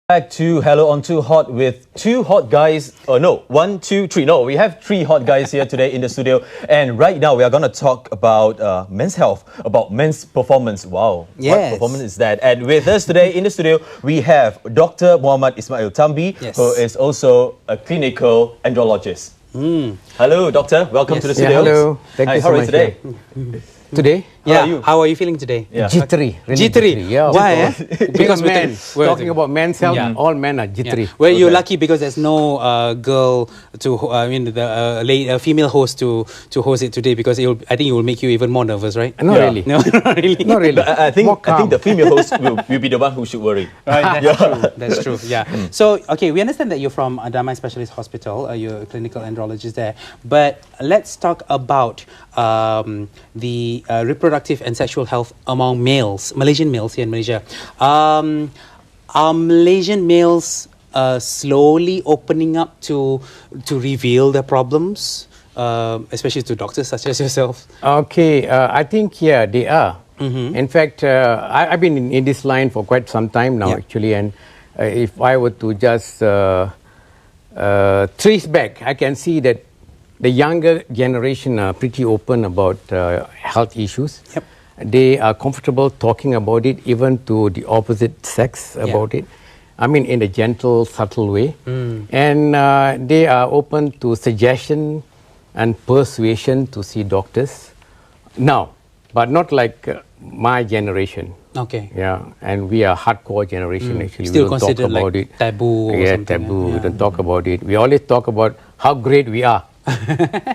Back to Hello on Too Hot with two hot guys. No, one, two, three. No, we have three hot guys here today in the studio. And right now we are going to talk about men's health, about men's performance. Wow, yes. What performance is that? And with us today in the studio, we have Dr. Muhammad Ismail Tambi, yes. who is also a clinical andrologist. Hello, doctor. Welcome to the studio. Yeah, hello. Thank you so how are you much. today? Today? How are you feeling today? Yeah. Jittery. Really Jittery. Yeah. Why? Because men, talking about men's health, all men are jittery. Yeah. Well, you're lucky because there's no girl to, the female host to host it today, because I think it will make you even more nervous, right? Not really. No, not really. Not really. But I think the female host will be the one who should worry. Right, that's true. That's true. Yeah. So, okay, we understand that you're from Damai Specialist Hospital. You're a clinical andrologist there. But let's talk about the reproductive and sexual health among males, Malaysian males here in Malaysia. Are Malaysian males slowly opening up to reveal their problems, especially to doctors such as yourself? Okay, I think, they are. In fact, I've been in this line for quite some time now, actually, and if I were to just trace back, I can see that the younger generation are pretty open about health issues. Yep. They are comfortable talking about it, even to the opposite sex about it. I mean, in a gentle, subtle way. And they are open to suggestion and persuasion to see doctors. Now, but not like my generation. Okay. Yeah, and we are hardcore generation actually. Still we don't talk considered about like it. taboo or something. Taboo. We don't talk about it. We always talk about how great we are.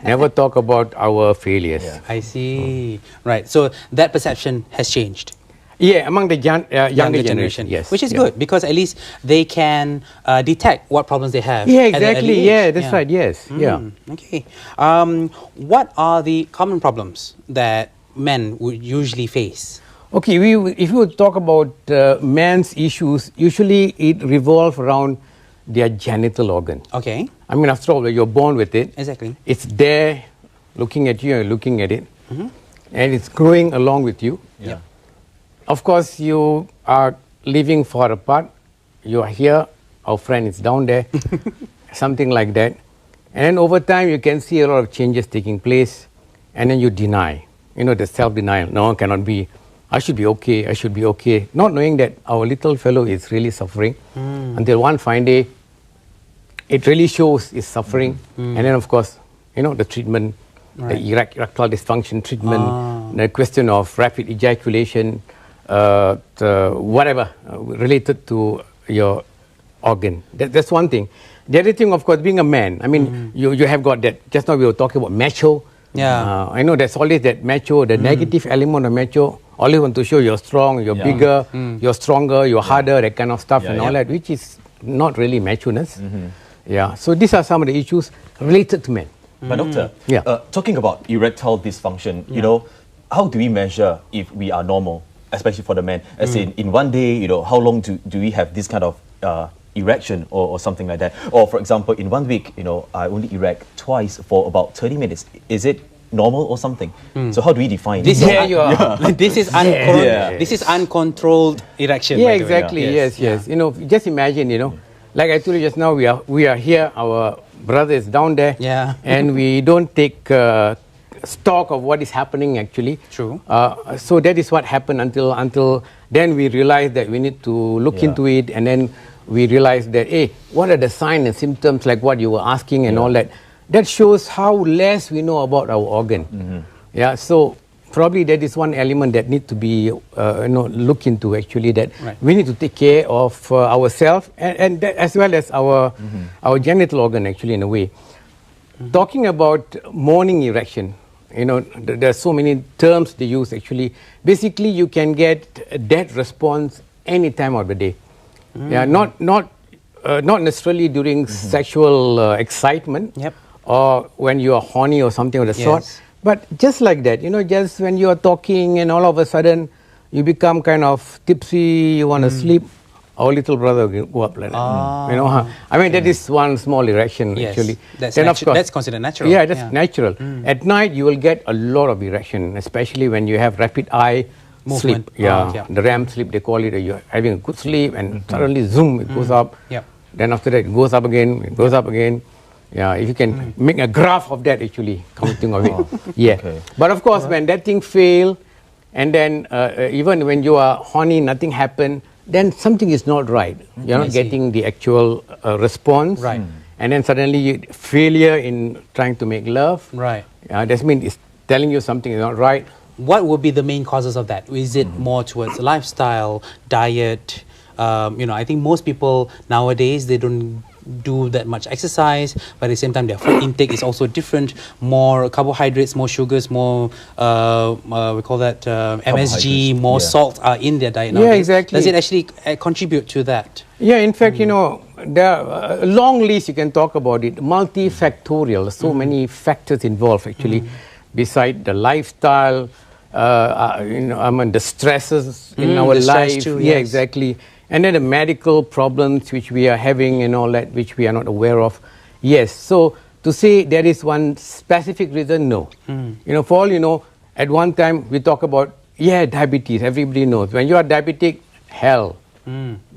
Never talk about our failures. I see. Right. So that perception has changed. Yeah, among the younger generation, yes. Which is good, because at least they can detect what problems they have. Yeah, exactly. Yeah, that's right. Yes. Yeah. Okay. What are the common problems that men would usually face? Okay, if we would talk about men's issues, usually it revolves around their genital organ. Okay. I mean, after all, you're born with it. Exactly. It's there, looking at you and looking at it, and it's growing along with you. Yeah. Of course, you are living far apart. You are here, our friend is down there, something like that. And then over time, you can see a lot of changes taking place, and then you deny. You know, the self-denial. No, cannot be. I should be okay. I should be okay. Not knowing that our little fellow is really suffering until one fine day, it really shows his suffering. And then, of course, you know, the treatment, the erectile dysfunction treatment, the question of rapid ejaculation, whatever related to your organ. That's one thing. The other thing, of course, being a man. I mean, you have got that. Just now we were talking about macho. Yeah. I know there's always that macho, the negative element of macho. Always want to show you're strong, you're bigger, you're stronger, you're harder, that kind of stuff and all that, which is not really macho-ness. Yeah. So these are some of the issues related to men. But doctor, talking about erectile dysfunction, you know, how do we measure if we are normal, especially for the men? As in one day, you know, how long do we have this kind of erection or something like that? Or for example, in 1 week, you know, I only erect twice for about 30 minutes. Is it normal or something? So how do we define this? This is uncontrolled erection. Yeah, exactly. Yes. You know, just imagine, you know, like I told you just now, we are here, our brother is down there, and we don't take stock of what is happening actually. True. So that is what happened until then we realized that we need to look into it, and then we realized that, hey, what are the signs and symptoms, like what you were asking and all that. That shows how less we know about our organ. Yeah, so probably that is one element that need to be looked into actually, that we need to take care of ourselves and that, as well as our genital organ actually, in a way. Talking about morning erection, you know, there are so many terms they use actually. Basically, you can get that response any time of the day. Yeah, not necessarily during sexual excitement. Or when you are horny or something of the sort. But just like that, you know, just when you are talking and all of a sudden you become kind of tipsy, you want to sleep, our little brother will go up like that. You know, I mean, that is one small erection actually. Then of course, that's considered natural. Yeah, that's natural. At night, you will get a lot of erection, especially when you have rapid eye Movement. sleep. Yeah, yeah. the REM sleep, they call it. You're having a good sleep and suddenly zoom, it goes up. Yep. Then after that, it goes up again, it goes up again. Yeah, if you can make a graph of that, actually, counting of it. Yeah. Okay. But of course, when that thing fail, and then even when you are horny, nothing happen, then something is not right. You're not getting the actual response. Right. And then suddenly failure in trying to make love. Right. That means it's telling you something is not right. What would be the main causes of that? Is it more towards lifestyle, diet? I think most people nowadays, they don't do that much exercise, but at the same time their food intake is also different. More carbohydrates, more sugars, more we call that MSG, more salt are in their diet nowadays. Yeah, exactly. Does it actually contribute to that? Yeah, in fact, there are a long list you can talk about it, multifactorial, so many factors involved actually, beside the lifestyle, the stresses in our the stress life. too, Yeah, yes. exactly. And then the medical problems which we are having and all that, which we are not aware of. Yes, so to say there is one specific reason, no. For all you know, at one time we talk about, diabetes, everybody knows. When you are diabetic, hell.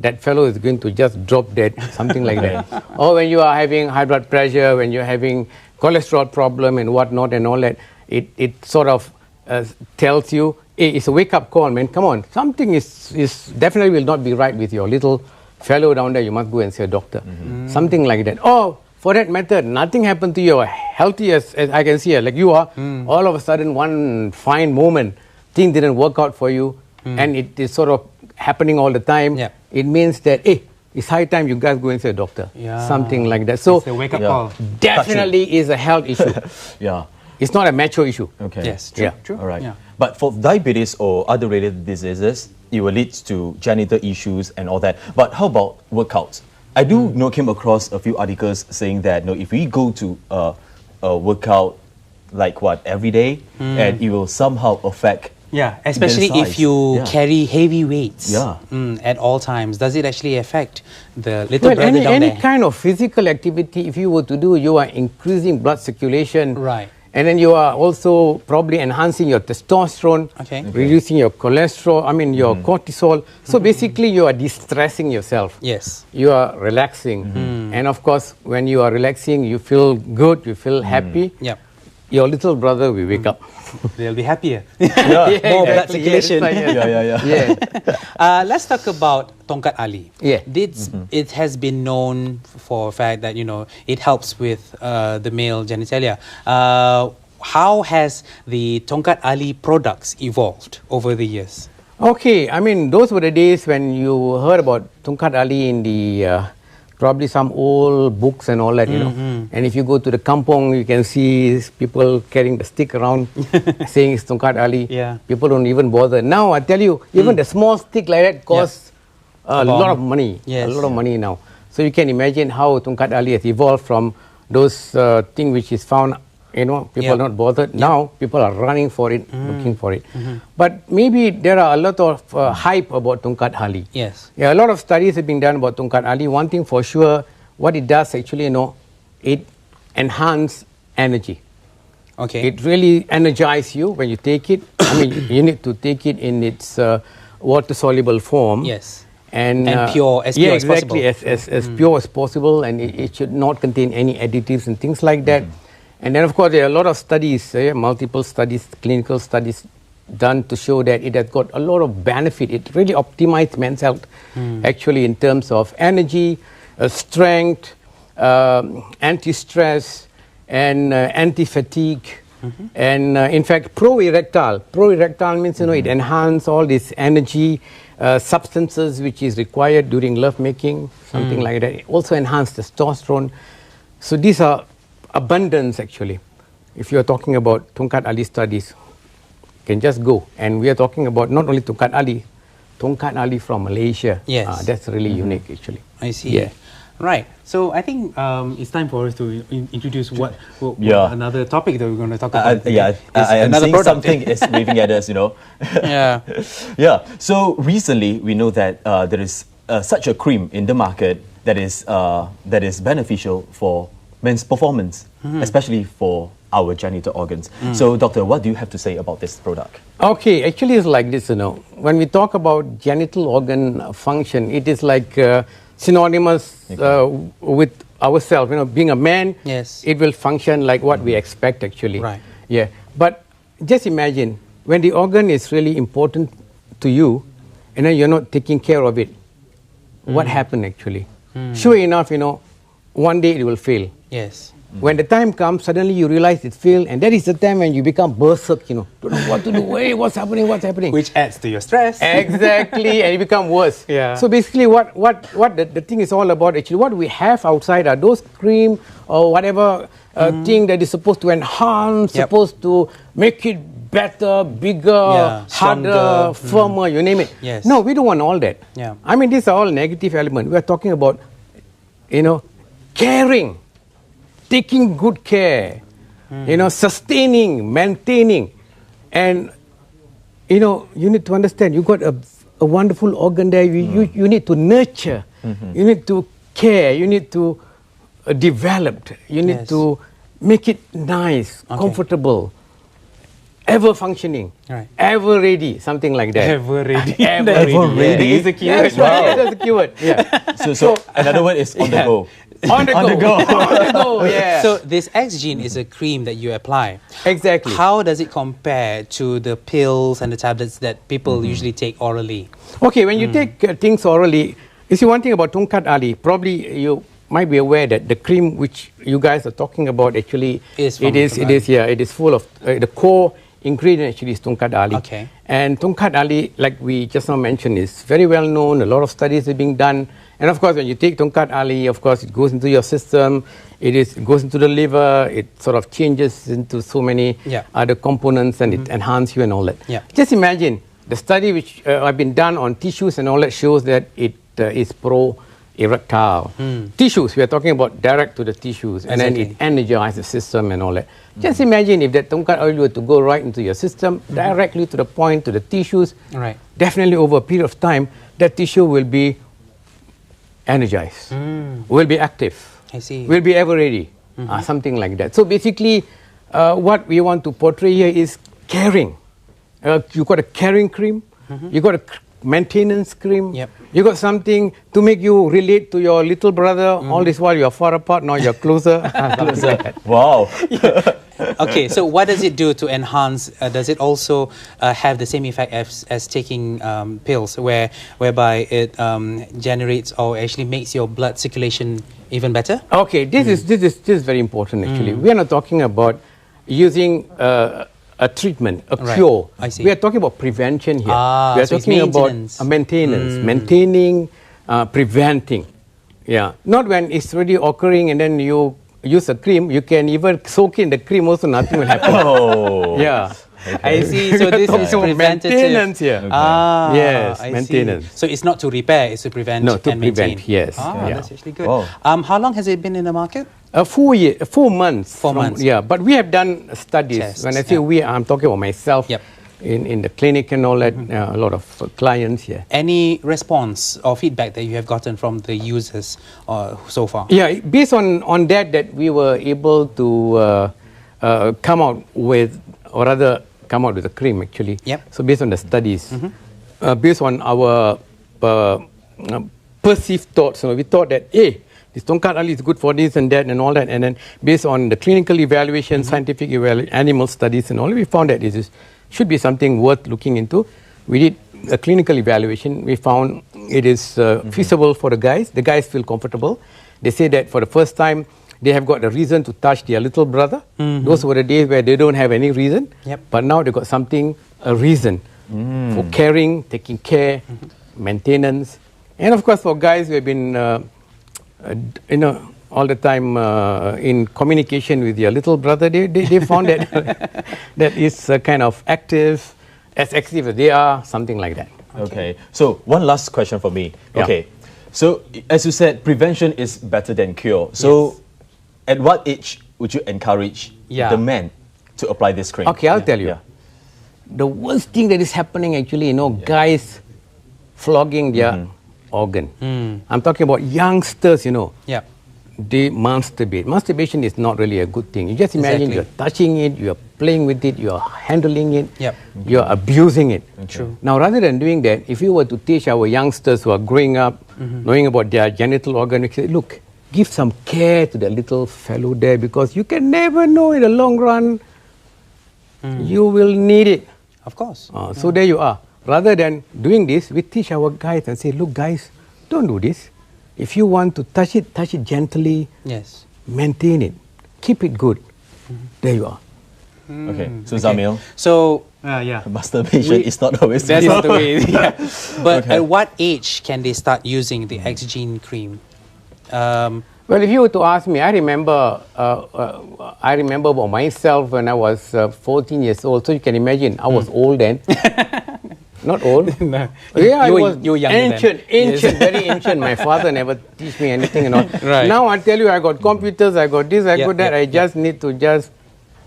That fellow is going to just drop dead, something like that. Or when you are having high blood pressure, when you're having cholesterol problem and whatnot and all that, it sort of tells you, hey, it's a wake-up call, man. Come on, something is definitely will not be right with your little fellow down there. You must go and see a doctor. Something like that. Or for that matter, nothing happened to you. Healthy as I can see here, like you are. All of a sudden, one fine moment, thing didn't work out for you, and it is sort of happening all the time. Yeah. It means that, hey, it's high time you guys go and see a doctor. Yeah. Something like that. So It's a wake-up call. definitely is a health issue. Yeah. It's not a macho issue. Okay. Yes, true, Yeah. true. All right. Yeah. But for diabetes or other related diseases, it will lead to genital issues and all that. But how about workouts? I do came across a few articles saying that if we go to a workout like every day, and it will somehow affect. Yeah, especially size. if you carry heavy weights Yeah. at all times. Does it actually affect the little Well, brother down any there? kind of physical activity, if you were to do, you are increasing blood circulation. Right. And then you are also probably enhancing your testosterone, Okay. reducing your cholesterol, your cortisol. So basically you are distressing yourself. Yes. You are relaxing. And of course, when you are relaxing, you feel good, you feel happy. Yep. Your little brother will wake up. They'll be happier. Yeah. More blood exactly. circulation. Yeah. Yeah. Let's talk about Tongkat Ali. Yeah. It has been known for a fact that it helps with the male genitalia. How has the Tongkat Ali products evolved over the years? Okay, those were the days when you heard about Tongkat Ali in the probably some old books and all that, And if you go to the kampong, you can see people carrying the stick around saying it's Tongkat Ali. Yeah. People don't even bother. Now, I tell you, even the small stick like that costs a lot of money. Yes. A lot of money now. So you can imagine how Tongkat Ali has evolved from those thing which is found, people are not bothered. Now, people are running for it, looking for it. But maybe there are a lot of hype about Tongkat Ali. Yes. Yeah, a lot of studies have been done about Tongkat Ali. One thing for sure, what it does actually, it enhances energy. Okay. It really energizes you when you take it. You need to take it in its water-soluble form. Yes. And pure, as pure as possible. as pure as possible, and it should not contain any additives and things like that. And then, of course, there are a lot of studies, multiple studies, clinical studies done to show that it has got a lot of benefit. It really optimizes men's health, actually, in terms of energy, strength, anti-stress, and anti-fatigue. And in fact, pro-erectile. Pro-erectile means, it enhances all this energy, substances which is required during lovemaking, something like that. It also enhances testosterone. So these are abundance, actually. If you are talking about Tongkat Ali studies, you can just go. And we are talking about not only Tongkat Ali from Malaysia. Yes. That's really unique, actually. I see. Yeah. Right. So I think it's time for us to introduce what another topic that we're going to talk about. I am seeing something is waving at us, Yeah. Yeah. So recently, we know that there is such a cream in the market that is beneficial for men's performance, especially for our genital organs. So, doctor, what do you have to say about this product? Okay, actually it's like this, when we talk about genital organ function, it is like synonymous with ourselves, being a man, yes, it will function like what we expect actually. Right. Yeah, but just imagine when the organ is really important to you, and then you're not taking care of it, what happened actually? Sure enough, one day it will fail. yes. When the time comes, suddenly you realize it failed, and that is the time when you become berserk, don't know what to do, hey, what's happening? Which adds to your stress. Exactly, and it becomes worse. Yeah. So basically what the thing is all about, actually, what we have outside are those cream or whatever thing that is supposed to enhance, supposed to make it better, bigger, harder, firmer, you name it. Yes. No, we don't want all that. Yeah. I mean, these are all negative elements. We are talking about, caring, taking good care, sustaining, maintaining. And, you need to understand, you got a wonderful organ there. You need to nurture. You need to care. You need to develop. You need to make it nice, comfortable, ever functioning, ever ready, something like that. Ever ready. Ever ready is the keyword. That's the keyword. Yeah. So another word is on the go. On the go. On the go, yeah. So this XGENE is a cream that you apply. Exactly. How does it compare to the pills and the tablets that people usually take orally? Okay, when you take things orally, you see one thing about Tongkat Ali, probably you might be aware that the cream which you guys are talking about actually is it is full of the core ingredient actually is Tongkat Ali. Okay. And Tongkat Ali, like we just now mentioned, is very well known. A lot of studies are being done. And of course, when you take Tongkat Ali, of course, it goes into your system. It goes into the liver. It sort of changes into so many other components, and it enhances you and all that. Yeah. Just imagine the study which have been done on tissues and all that shows that it is pro-erectile. Tissues, we are talking about direct to the tissues, and then it energizes the system and all that. Just imagine if that Tongkat oil were to go right into your system, directly to the point, to the tissues. Right. Definitely over a period of time, that tissue will be energized, will be active, I see. will be ever ready, something like that. So basically, what we want to portray here is caring. You got a caring cream, you got a maintenance cream, you got something to make you relate to your little brother. All this while you're far apart, now you're closer. Wow. Okay, so what does it do to enhance? Does it also have the same effect as taking pills, whereby it generates or actually makes your blood circulation even better? Okay, this is very important actually. We are not talking about using a treatment, a cure. I see. We are talking about prevention here. We are so talking about maintenance, maintaining, preventing. Yeah, not when it's already occurring and then you use a cream, you can even soak in the cream also, nothing will happen. Oh. Yeah. I see. So this is preventative. Maintenance here. Okay. Yes, I maintenance. See. So it's not to repair, it's to prevent No, to and prevent, maintain. yes. That's actually good. Wow. How long has it been in the market? 4 months. 4 months. Yeah, but we have done studies. Tests, When I say we, I'm talking about myself. Yep. In the clinic and all that, a lot of clients here. Any response or feedback that you have gotten from the users so far? Yeah, based on that we were able to come out with a cream actually. Yep. So based on the studies, based on our perceived thoughts, we thought that, hey, this Tongkat Ali is good for this and that and all that, and then based on the clinical evaluation, scientific animal studies and all, we found that this should be something worth looking into. We did a clinical evaluation. We found it is feasible for the guys. The guys feel comfortable. They say that for the first time, they have got a reason to touch their little brother. Those were the days where they don't have any reason. Yep. But now they got a reason for caring, taking care, maintenance. And of course, for guys who have been, all the time in communication with your little brother, they found that that is kind of active, as active as they are, something like that. Okay. So one last question for me. Yeah. Okay. So as you said, prevention is better than cure. So at what age would you encourage the men to apply this cream? Okay, I'll tell you. Yeah. The worst thing that is happening actually, guys flogging their organ. I'm talking about youngsters, Yeah. they masturbate. Masturbation is not really a good thing. You just imagine Exactly. you're touching it, you're playing with it, you're handling it, Yep. you're abusing it. True. Now, rather than doing that, if you were to teach our youngsters who are growing up, knowing about their genital organs, say, look, give some care to the little fellow there, because you can never know in the long run you will need it. Of course. So there you are. Rather than doing this, we teach our guys and say, look guys, don't do this. If you want to touch it Mm. gently, Yes. maintain it, keep it good. There you are. Okay, so Zamil, So masturbation is not always that's good. not the way. Yeah. But Okay. at what age can they start using the XGENE cream? Well, if you were to ask me, I remember about myself when I was 14 years old. So you can imagine, I was old then. Not old. No. Yeah, You I were- was you were younger then. ancient, very ancient. My father never teach me anything and all. Right. Now I tell you, I got computers, I got this, I Yep, got that. yep, I just need to just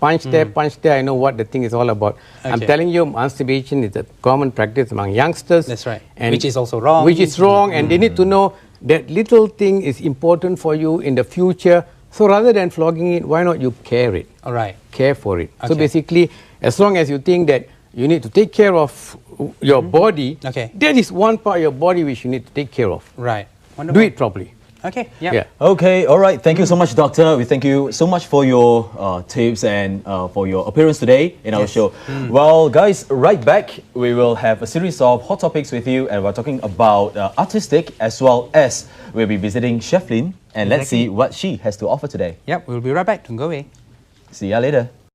punch there. I know what the thing is all about. I'm Okay. telling you, masturbation is a common practice among youngsters. That's right. And Which is also wrong. Which is wrong, and they need to know that little thing is important for you in the future. So rather than flogging it, why not you care it? All right. Care for it. So Okay. basically, as long as you think that you need to take care of your body, Okay. that is one part of your body which you need to take care of. Right. Do Wonderful. it properly. Okay. Yeah. Yeah. Okay, all right. Thank you so much, Doctor. We thank you so much for your tips and for your appearance today in our Yes. show. Well, guys, right back, we will have a series of hot topics with you, and we're talking about artistic as well as we'll be visiting Chef Lin, and let's see what she has to offer today. Yep. We'll be right back. Don't go away. See ya later.